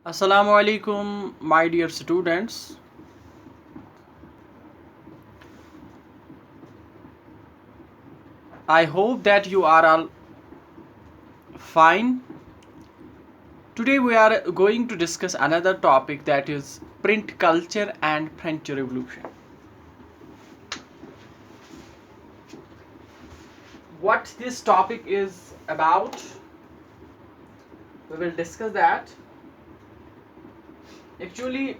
Assalamu alaikum, my dear students. I hope that you are all fine. Today we are going to discuss another topic, that is print culture and French Revolution. What this topic is about, we will discuss that. Actually,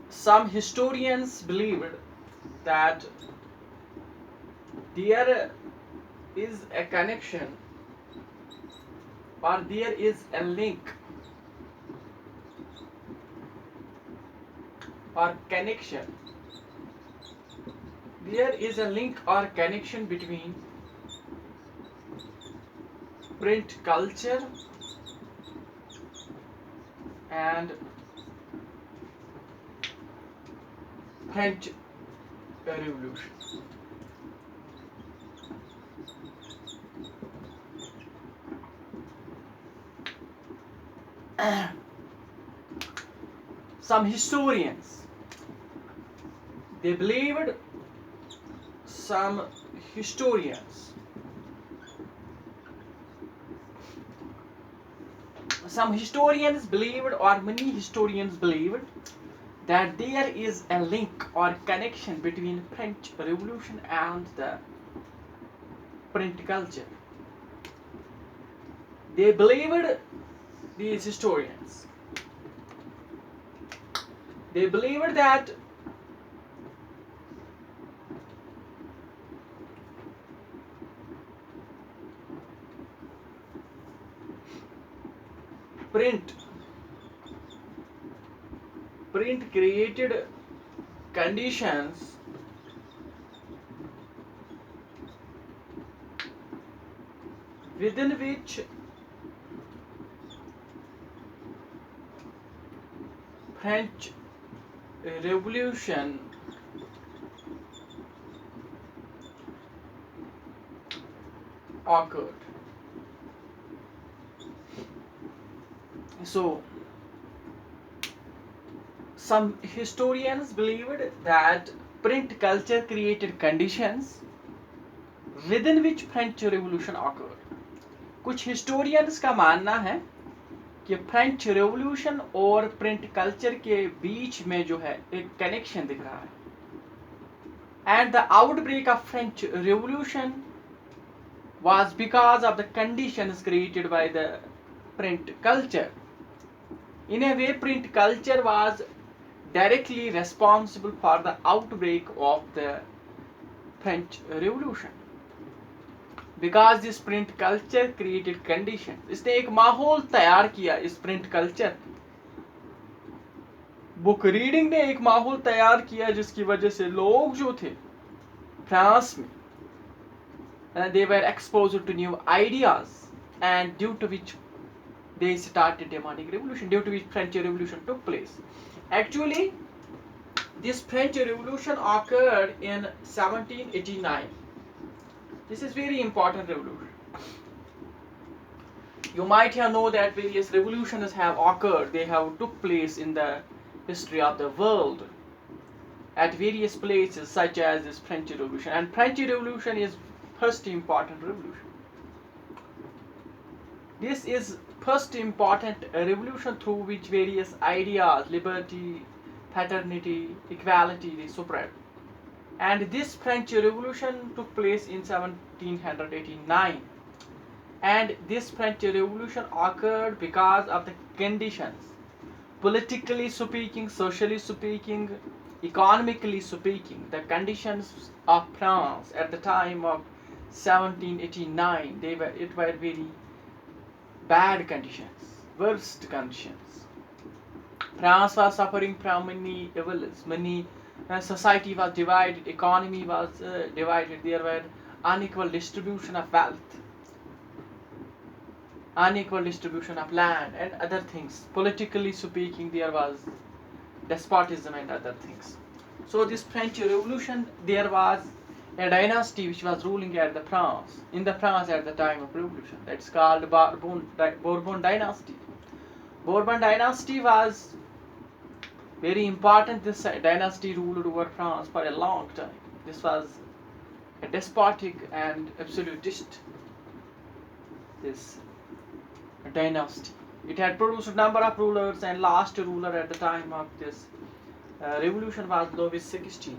some historians believed that there is a connection, or there is a link or connection. There is a link or connection between print culture and French Revolution. Some historians, they believed, some historians, some historians believed, or many historians believed, that there is a link or connection between French Revolution and the print culture. They believed, these historians, they believed that print created conditions within which French Revolution occurred. So, some historians believed that print culture created conditions within which French Revolution occurred. कुछ historians का मानना है कि French revolution और print culture के बीच में जो है एक कनेक्शन दिख रहा है. And the outbreak of French Revolution was because of the conditions created by the print culture. In a way, print culture was directly responsible for the outbreak of the French Revolution. Because this print culture created conditions. इसने एक माहौल तैयार किया. इस print culture, book reading ने एक माहौल तैयार किया जिसकी वजह से लोग जो थे फ्रांस में, they were exposed to new ideas, and due to which they started demanding revolution, due to which French Revolution took place. Actually, this French Revolution occurred in 1789. This is very important revolution. You might have known that various revolutions have occurred. They have took place in the history of the world at various places, such as this French Revolution. And French Revolution is first important revolution. This is first important revolution through which various ideas, liberty, fraternity, equality, they spread. And this French Revolution took place in 1789. And this French Revolution occurred because of the conditions, politically speaking, socially speaking, economically speaking, the conditions of France at the time of 1789, it were very bad conditions, worst conditions. France was suffering from many evils, many society was divided, economy was divided, there were unequal distribution of wealth, unequal distribution of land and other things. Politically speaking, there was despotism and other things. So this French Revolution, there was a dynasty which was ruling at the France at the time of revolution. That's called Bourbon dynasty. Bourbon dynasty was very important. This dynasty ruled over France for a long time. This was a despotic and absolutist this dynasty. It had produced a number of rulers, and last ruler at the time of this revolution was Louis XVI.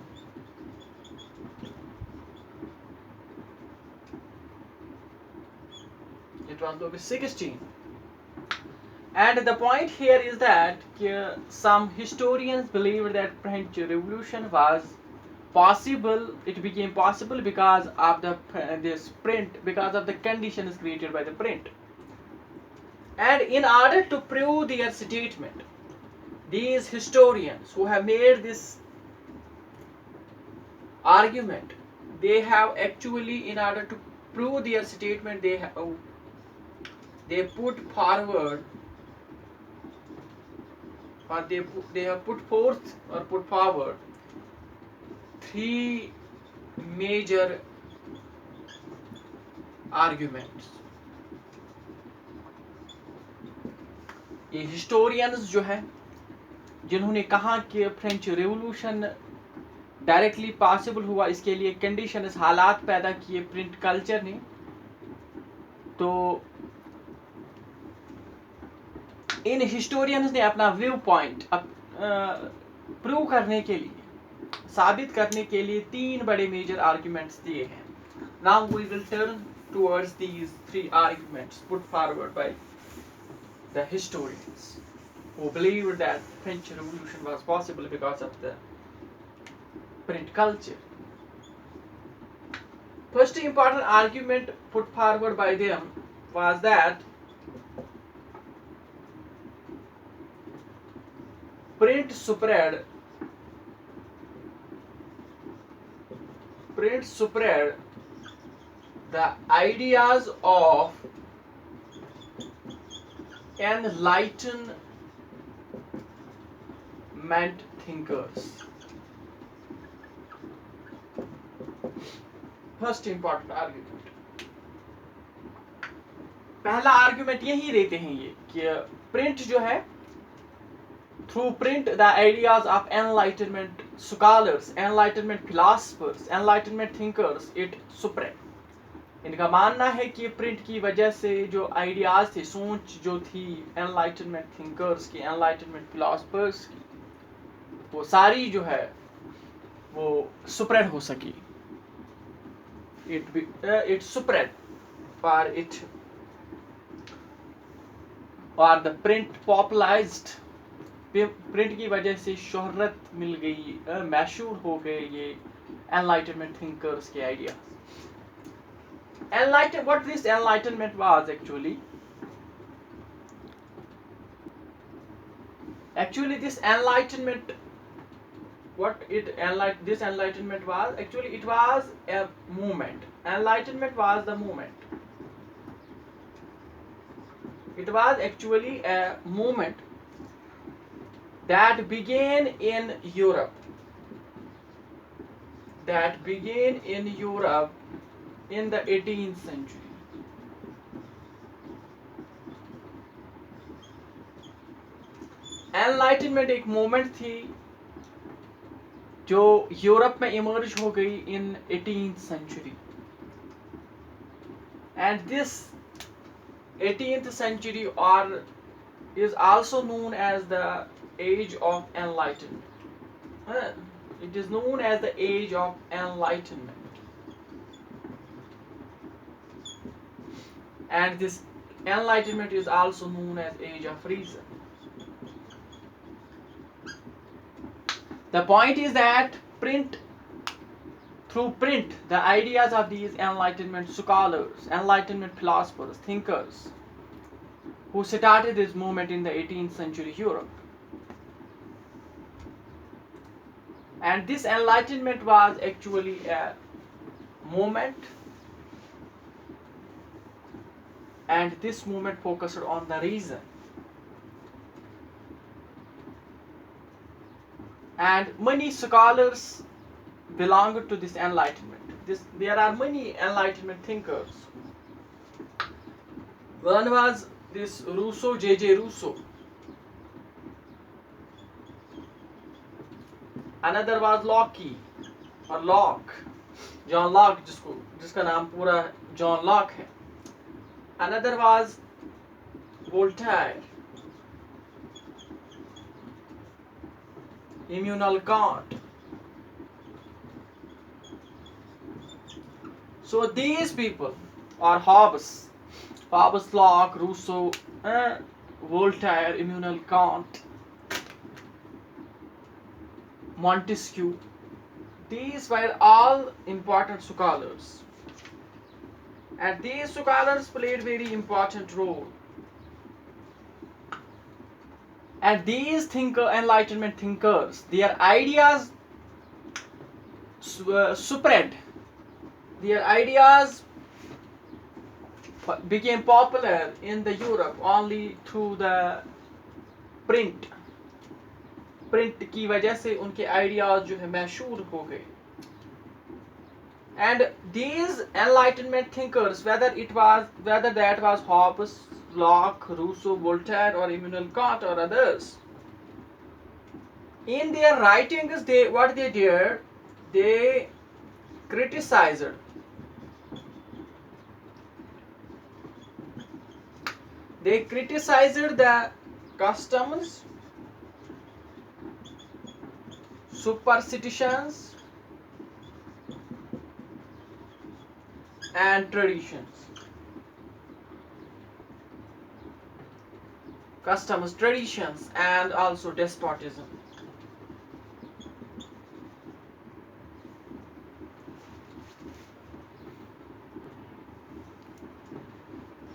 It was Louis XVI. And the point here is that some historians believe that French Revolution was possible. It became possible because of this print, because of the conditions created by the print. And in order to prove their statement, these historians who have made this argument, they have actually, in order to prove their statement, they put forward, or they have put forth or put forward three major arguments. ये historians जो है, जिन्होंने कहा कि French revolution directly possible हुआ, इसके लिए conditions, हालात पैदा किए प्रिंट कल्चर ने, तो इन हिस्टोरियंस ने अपना व्यू पॉइंट प्रूव करने के लिए, साबित करने के लिए तीन बड़े मेजर आर्ग्यूमेंट्स दिए हैं. Now we will turn towards these three arguments put forward by the historians who believed that French Revolution was possible because of the print culture. First important argument put forward by them was that print spread the ideas of Enlightenment thinkers. First important argument. पहला argument यही देते हैं ये कि print जो है, through print the ideas of enlightenment scholars, enlightenment philosophers, enlightenment thinkers, it spread. इनका मानना है कि प्रिंट की वजह से जो आइडियाज थे, सोच जो थी एनलाइटनमेंट थिंकर्स की, एनलाइटनमेंट फिलोसफर्स की, वो सारी जो है वो स्प्रेड हो सकी. इट स्प्रेड और द प्रिंट पॉपुलराइज्ड. प्रिंट की वजह से शोहरत मिल गई, मशहूर हो गए ये एनलाइटनमेंट थिंकर्स के ideas. What this enlightenment was actually this enlightenment, this enlightenment was actually, it was a movement. Enlightenment was the movement. It was actually a movement that began in Europe. In the 18th century. Enlightenment एक moment थी जो Europe में emerge हो गई इन 18th century. And this 18th century is also known as the age of enlightenment. It is known as the age of enlightenment. And this enlightenment is also known as age of reason. The point is that through print, the ideas of these enlightenment scholars, enlightenment philosophers, thinkers, who started this movement in the 18th century Europe. And this enlightenment was actually a movement, and this movement focused on the reason. And many scholars belonged to this enlightenment. There are many enlightenment thinkers. One was this Rousseau, J.J. Rousseau. another was Locke or Locke, John Locke, जिसका नाम पूरा John Locke है. Another was Voltaire, Immanuel Kant. So these people are Hobbes, Locke, Rousseau, Voltaire, Immanuel Kant, Montesquieu. These were all important scholars, and these scholars played very important role. And these Enlightenment thinkers, their ideas spread. Their ideas became popular in the Europe only through the print. Print की वजह से उनके ideas जो है मशहूर हो गए. And these Enlightenment thinkers, whether that was Hobbes, Locke, Rousseau, Voltaire, or Immanuel Kant, or others, in their writings, what they did, they criticized. They criticized the customs, superstitions, and traditions. Customs, traditions, and also despotism.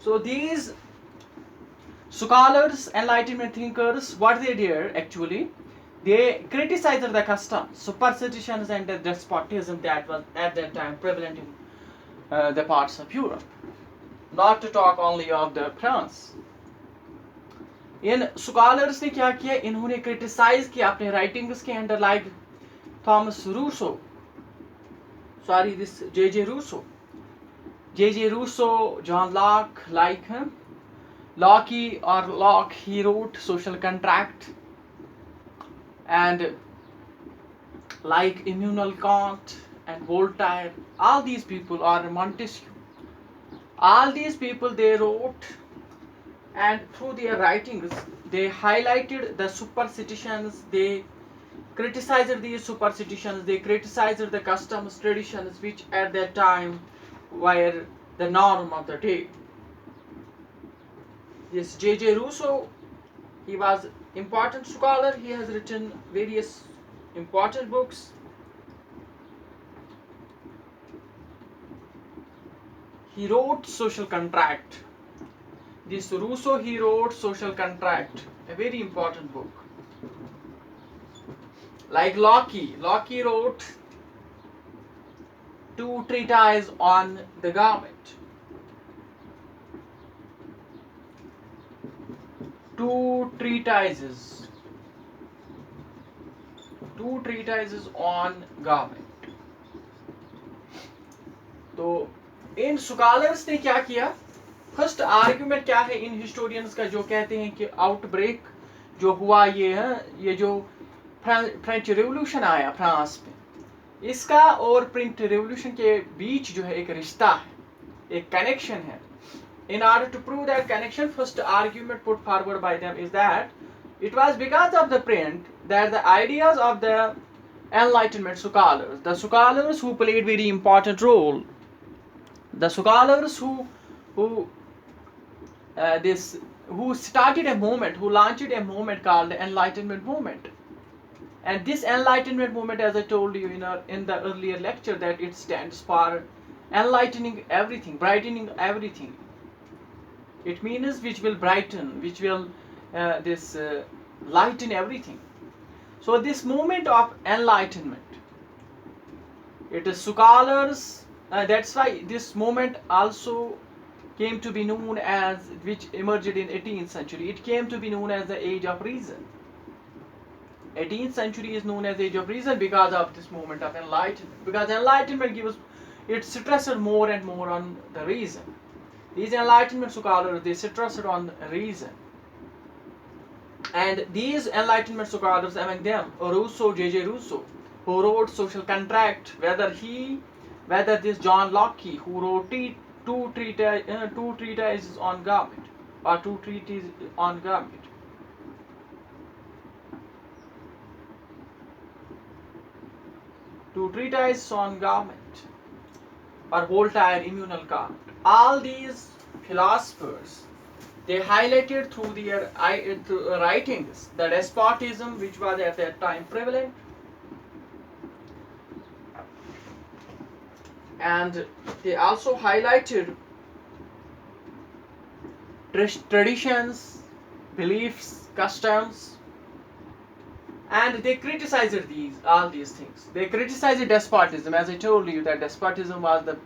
So these scholars, Enlightenment thinkers, what they did actually, they criticized the customs, superstitions, and the despotism that was at that time prevalent in the parts of Europe. Not to talk only of the France. In scholars ने क्या किया, इन्होंने criticize किया अपने writings के अंदर, like Thomas Rousseau, J.J. Rousseau, John Locke, like him, Locke, he wrote Social Contract, and like Immanuel Kant and Voltaire, all these people, are Montesquieu, all these people, they wrote, and through their writings they highlighted the superstitions, they criticized these superstitions, they criticized the customs, traditions which at that time were the norm of the day. Yes, J.J. Rousseau, he was important scholar, he has written various important books. He wrote Social Contract. This Rousseau, he wrote Social Contract, a very important book. Like Locke wrote 2 treatises on the government. 2 treatises on government. तो इन scholars ने क्या किया, first argument क्या है इन historians का, जो कहते हैं कि आउटब्रेक जो हुआ ये जो फ्रेंच रेवोल्यूशन आया फ्रांस में, इसका और प्रिंट रेवोल्यूशन के बीच जो है एक रिश्ता है, एक कनेक्शन है. In order to prove that connection, first argument put forward by them is that it was because of the print that the ideas of the Enlightenment scholars, the scholars who played very important role, the scholars who started a movement, who launched a movement called the Enlightenment movement. And this Enlightenment movement, as I told you in the earlier lecture, that it stands for enlightening everything, brightening everything. It means which will brighten, which will lighten everything. So this movement of enlightenment, it is scholars, that's why this movement also came to be known as, which emerged in 18th century, it came to be known as the Age of Reason. 18th century is known as Age of Reason because of this movement of enlightenment, because enlightenment gives, it stressed more and more on the reason. These Enlightenment scholars, they stressed on reason. And these Enlightenment scholars, among them Rousseau, J.J. Rousseau, who wrote Social Contract, whether this John Locke, who wrote two treatises on government, or two treatises on government, two treatises on government, or Voltaire, Immanuel Kant. All these philosophers, they highlighted through their writings the despotism which was at that time prevalent, and they also highlighted traditions, beliefs, customs, and they criticized all these things. They criticized despotism, as I told you that despotism was the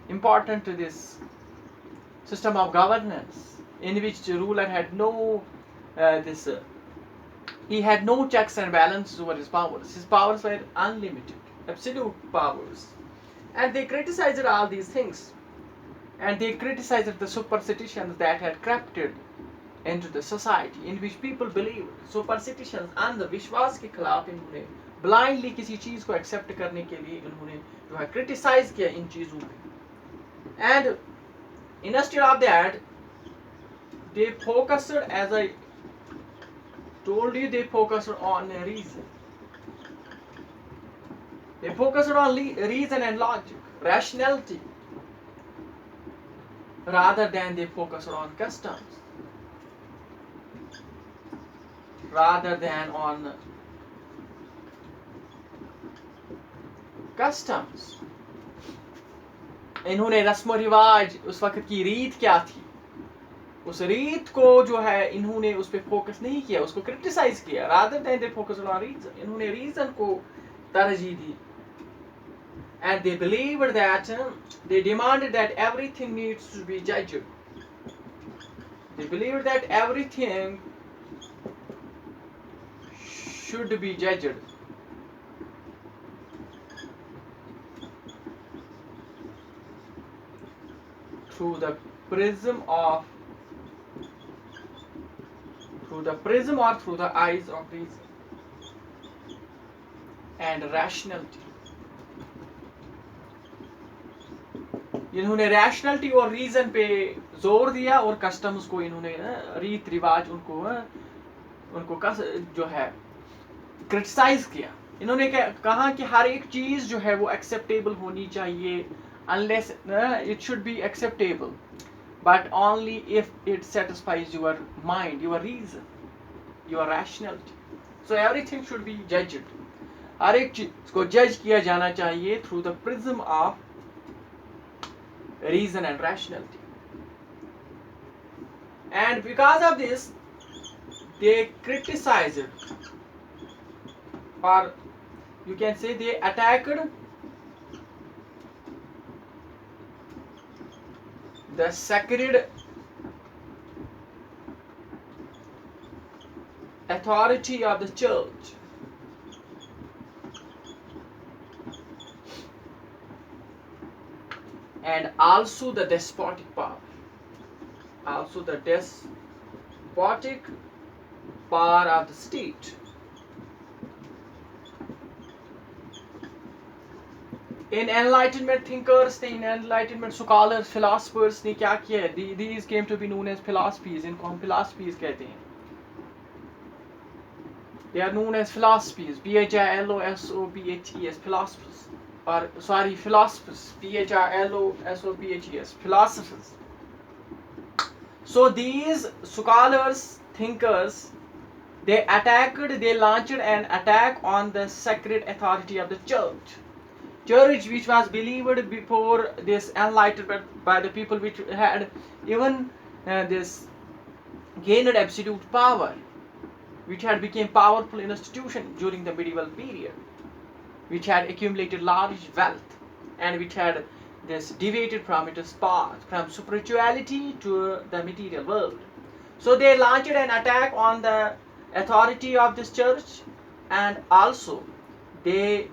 important to this system of governance in which the ruler had no this he had no checks and balances over his powers. His powers were unlimited, absolute powers. And they criticized all these things. And they criticized the superstitions that had crept into the society in which people believed. Superstitions, अंधविश्वास के खिलाफ इन्होंने blindly किसी चीज को accept करने के लिए इन्होंने जो है criticize किया इन चीजों में. And instead of that, they focused, as I told you, they focused on reason. They focused on reason and logic, rationality, rather than they focused on customs, rather than on customs. इन्होंने रस्म रिवाज, उस वक्त की रीत क्या थी, उस रीत को जो है इन्होंने उस पर फोकस नहीं किया, उसको क्रिटिसाइज किया. Rather than they focus on reason, इन्होंने रीजन को तरजीह दी. And they believed that they demanded that everything needs to be judged. They believed that everything should be judged through the prism or through the eyes of reason and rationality. इन्होंने rationality और reason पे जोर दिया, और customs को इन्होंने रीत रिवाज उनको जो है क्रिटिसाइज किया. इन्होंने कहा कि हर एक चीज जो है वो एक्सेप्टेबल होनी चाहिए, unless it should be acceptable, but only if it satisfies your mind, your reason, your rationality. So everything should be judged. हर एक चीज को जज किया जाना चाहिए through the prism of reason and rationality. And because of this, they criticized, or you can say they attacked the sacred authority of the church. And also the despotic power. Also the despotic power of the state. In Enlightenment thinkers, in Enlightenment scholars, philosophers ने क्या किया है? These came to be known as philosophies. इनको हम philosophies कहते हैं. They are known as philosophies. Philosophies. Philosophers. Or sorry, philosophers. Philosophers. Philosophers. So these scholars, thinkers, they launched an attack on the sacred authority of the church. Church which was believed before this enlightenment by the people which had even this gained absolute power, which had become powerful institution during the medieval period, which had accumulated large wealth, and which had this deviated from its path, from spirituality to the material world. So they launched an attack on the authority of this church, and also they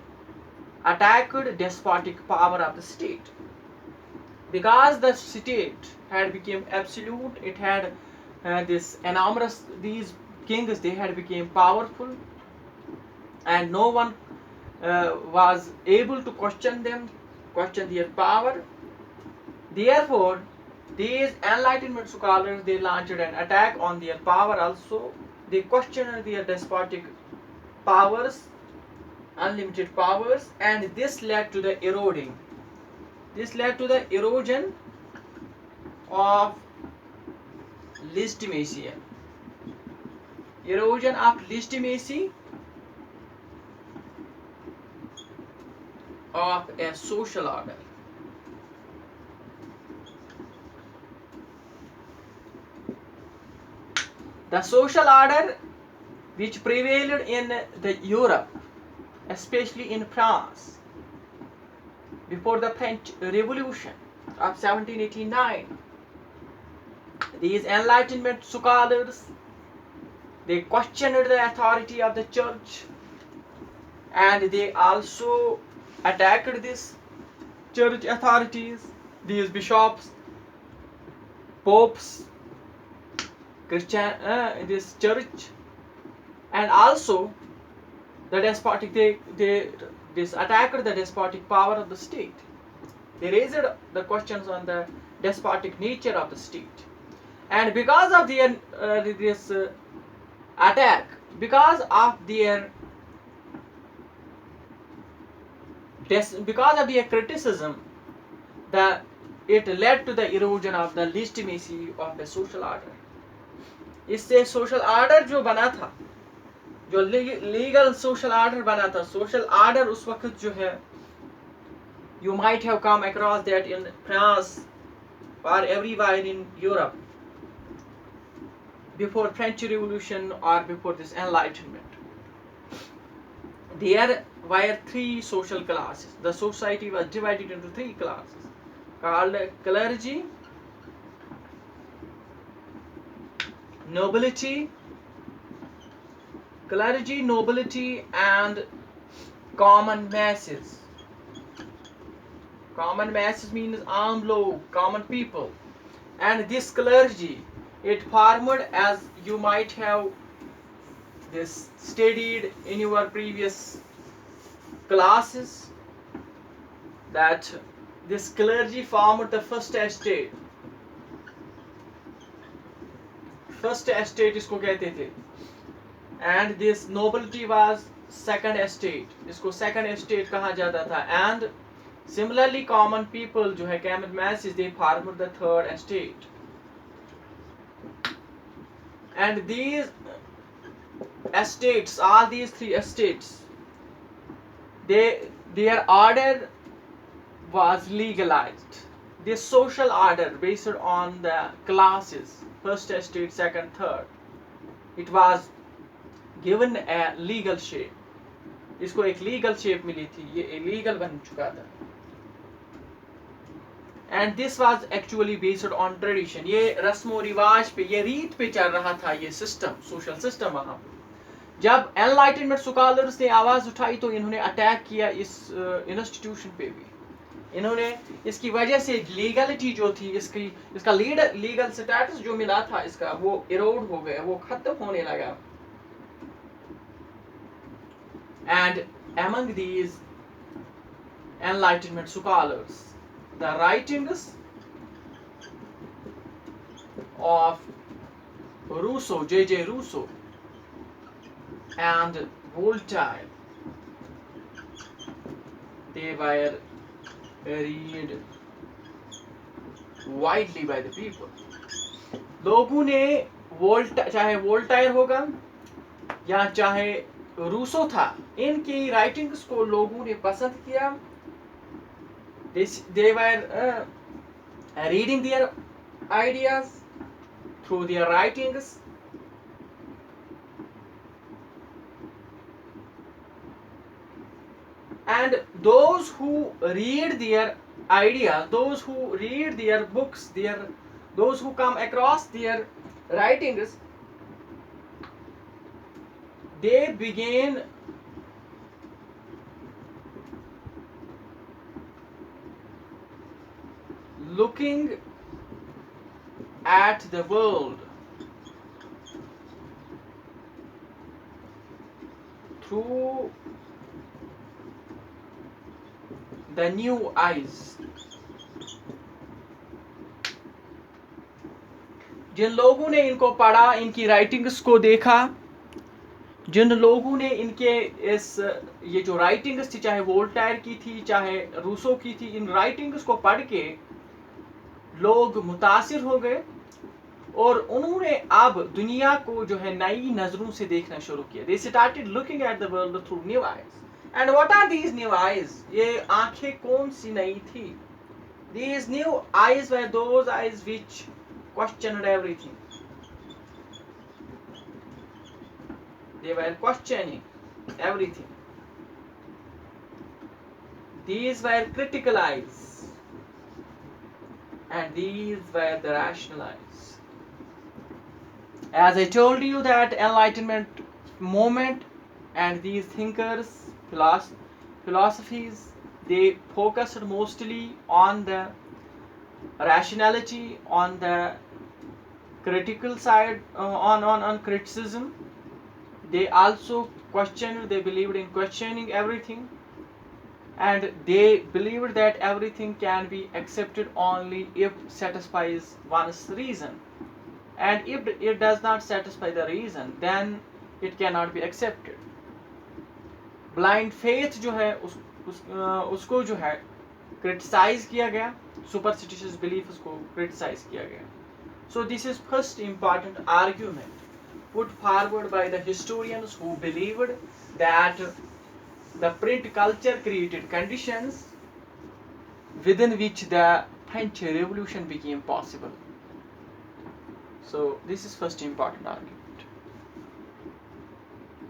attacked despotic power of the state. Because the state had become absolute, it had this enormous, these kings, they had become powerful, and no one was able to question them, question their power. Therefore, these Enlightenment scholars, they launched an attack on their power also. They questioned their despotic powers, unlimited powers, and this led to the eroding. This led to the erosion of legitimacy. Erosion of legitimacy of a social order. The social order which prevailed in the Europe, especially in France, before the French Revolution of 1789, these Enlightenment scholars, they questioned the authority of the church, and they also attacked these church authorities, these bishops, popes, this church, and also the despotic. They this attacked the despotic power of the state. They raised the questions on the despotic nature of the state, and because of their this attack, because of their criticism, it led to the erosion of the legitimacy of the social order. इससे social order जो बना था, जो legal social order बना था, social order उस वक्त जो है, you might have come across that in France or everywhere in Europe before French Revolution or before this Enlightenment. There were three social classes. The society was divided into three classes called clergy, nobility, and common masses. Common masses means aam log, common people. And this clergy, it formed, as you might have this studied in your previous classes, that this clergy formed the first estate. First estate इसको कहते थे, and this nobility was second estate, इसको second estate कहा जाता था, and similarly common people जो है, common masses, they formed the third estate. And these estates, all these three estates, their order was legalized. This social order based on the classes, first estate, second, third, it was given a legal shape. इसको एक legal shape मिली थी, ये illegal बन चुका था. And this was actually based on tradition. ये रस्मो रिवाज पे, ये रीत पे चल रहा था ये सिस्टम, सोशल सिस्टम. वहाँ जब एनलाइटनमेंट स्कॉलर्स ने आवाज उठाई तो इन्होंने अटैक किया इस इंस्टीट्यूशन पे भी. इन्होंने इसकी वजह से लीगलिटी जो थी, इसका लीगल स्टेटस जो मिला था इसका, वो इरोड हो गया, वो खत्म होने लगा. And among these Enlightenment scholars, the writings of Rousseau, J.J. Rousseau, and Voltaire, they were read widely by the people. लोगों ने चाहे वोल्टायर होगा या चाहे रूसो था, इनकी राइटिंग्स को लोगों ने पसंद किया. They were reading their ideas through their writings. And those who read their ideas, those who read their books, those who come across their writings, they begin looking at the world through the new eyes. जिन लोगों ने इनको पढ़ा, इनकी writings को देखा, जिन लोगों ने इनके ये जो राइटिंग्स थी, चाहे वोल्टायर की थी चाहे रूसो की थी, इन राइटिंग्स को पढ़ के लोग मुतासिर हो गए और उन्होंने अब दुनिया को जो है नई नजरों से देखना शुरू किया. They started looking at the world through new eyes. And what are these new eyes? ये आंखें कौन सी नई थी? These new eyes were those eyes which questioned everything. They were questioning everything. These were critical eyes. And these were the rational eyes. As I told you that Enlightenment movement and these thinkers, philosophies, they focused mostly on the rationality, on the critical side, on criticism. They also questioned, they believed in questioning everything, and they believed that everything can be accepted only if satisfies one's reason, and if it does not satisfy the reason, then it cannot be accepted. Blind faith जो है उसको जो है criticise किया गया, superstitious belief को criticise किया गया. So this is first important argument put forward by the historians who believed that the print culture created conditions within which the French Revolution became possible. So this is first important argument.